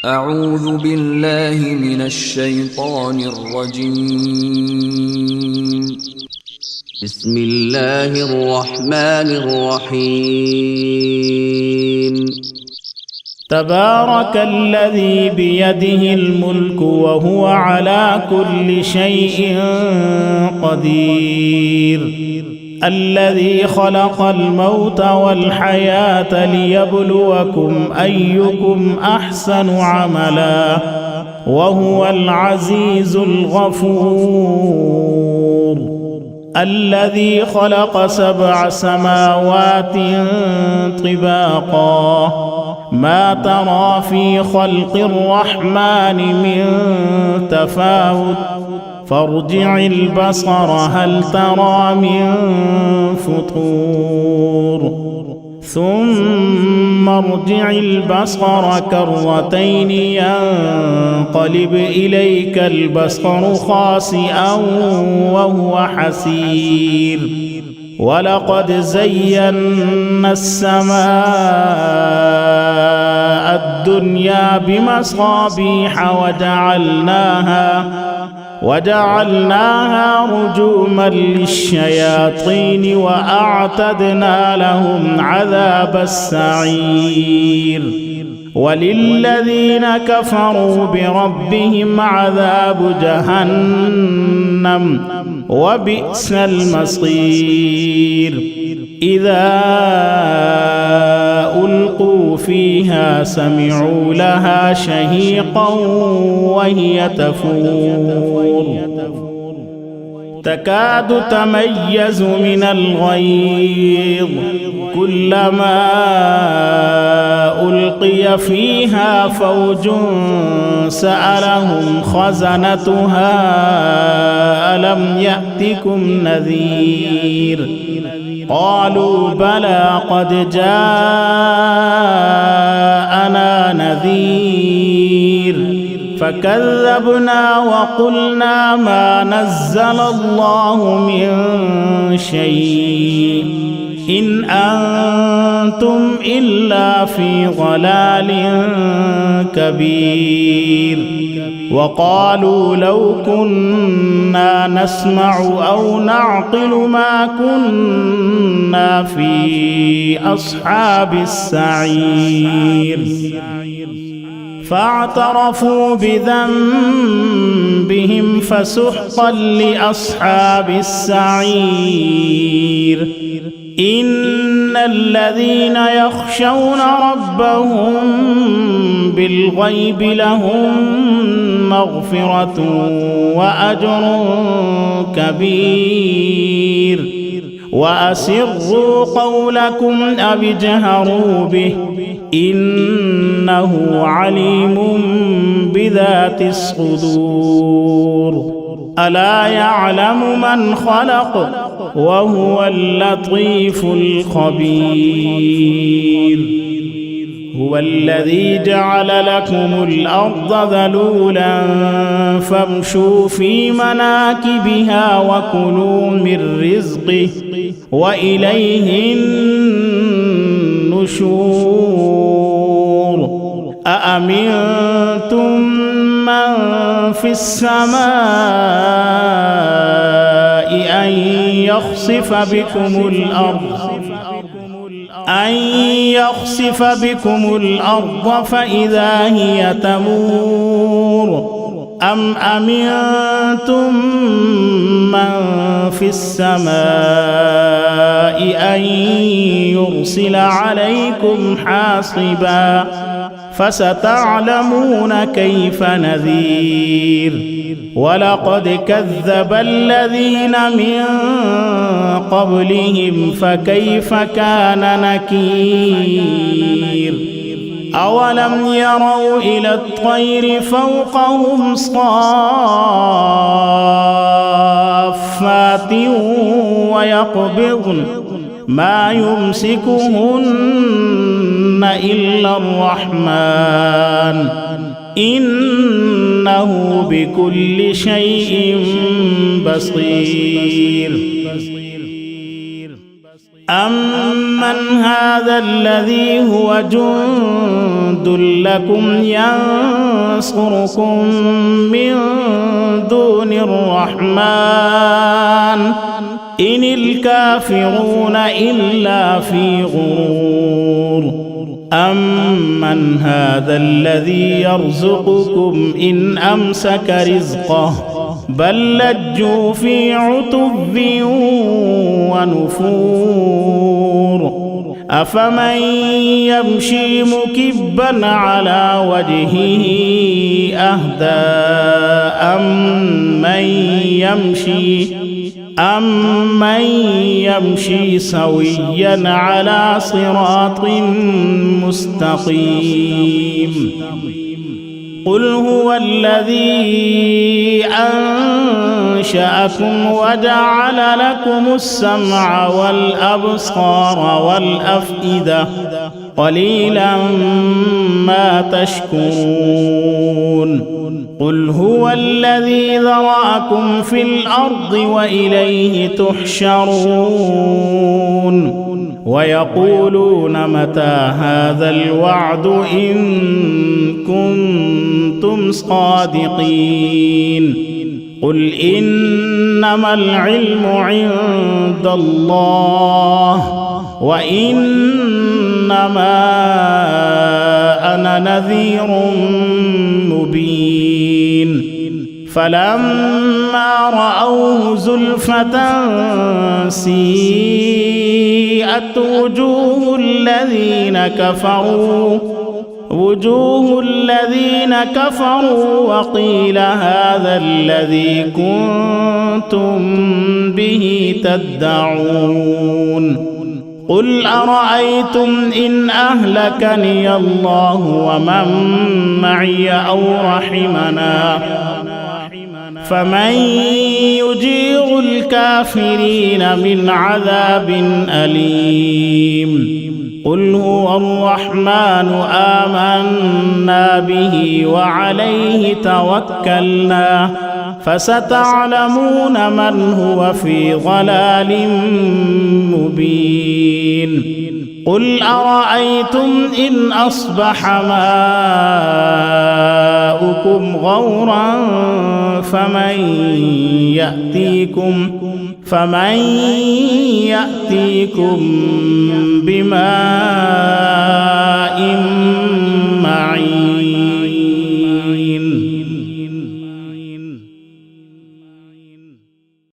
أعوذ بالله من الشيطان الرجيم. بسم الله الرحمن الرحيم. تبارك الذي بيده الملك وهو على كل شيء قدير، الذي خلق الموت والحياة ليبلوكم أيكم أحسن عملا وهو العزيز الغفور، الذي خلق 7 سماوات طباقا ما ترى في خلق الرحمن من تفاوت فارجع البصر هل ترى من فطور ثم ارجع البصر كرتين ينقلب إليك البصر خاسئا وهو حسير، ولقد زينا السماء الدنيا بمصابيح وجعلناها رجوما للشياطين وأعتدنا لهم عذاب السعير، وللذين كفروا بربهم عذاب جهنم وبئس المصير. إذا ألقوا فيها سمعوا لها شهيقا وهي تفور تكاد تميز من الغيظ، كلما ألقي فيها فوج سألهم خزنتها ألم يأتكم نذير، قالوا بلى قد جاءنا نذير فكذبنا وقلنا ما نزل الله من شيء إن أنتم إلا في ضلال كبير، وقالوا لو كنا نسمع أو نعقل ما كنا في أصحاب السعير، فاعترفوا بذنبهم فسحقا لأصحاب السعير. إن الذين يخشون ربهم بالغيب لهم مغفرة وأجر كبير، وأسروا قولكم أو اجهروا به إنه عليم بذات الصدور. ألا يعلم من خلق وهو اللطيف الخبير. هو الذي جعل لكم الأرض ذلولا فامشوا في مناكبها وكلوا من رزقه وإليه النشور. أأمنتم من في السماء أن يخسف بكم الأرض فإذا هي تمور، أم أمنتم من في السماء أن يرسل عليكم حاصبا فستعلمون كيف نذير. ولقد كذب الذين من قبلهم فكيف كان نكير. أولم يروا إلى الطير فوقهم صافات ويقبضن ما يمسكهن إلا الرحمن إنه بكل شيء بصير. أمن هذا الذي هو جند جند لكم ينصركم من دون الرحمن إن الكافرون إلا في غرور أمن هذا الذي يرزقكم إن أمسك رزقه بل لجوا في عتب ونفور أفمن يمشي مكبا على وجهه أهدى أمن يمشي سويا على صراط مستقيم قل هو الذي أنشأكم وجعل لكم السمع والأبصار والأفئدة قليلا ما تشكرون قل هو الذي ذرأكم في الأرض وإليه تحشرون ويقولون متى هذا الوعد إن كنتم صادقين قل إنما العلم عند الله وإنما أنا نذير مبين فلما رأوه زلفة سيئت وجوه الذين كفروا وقيل هذا الذي كنتم به تدعون قل أرأيتم إن أهلكني الله ومن معي أو رحمنا فمن يجير الكافرين من عذاب أليم قل هو الرحمن آمنا به وعليه توكلنا فستعلمون من هو في ضلال مبين قل أرأيتم إن أصبح ماؤكم غورا فمن يأتيكم بماء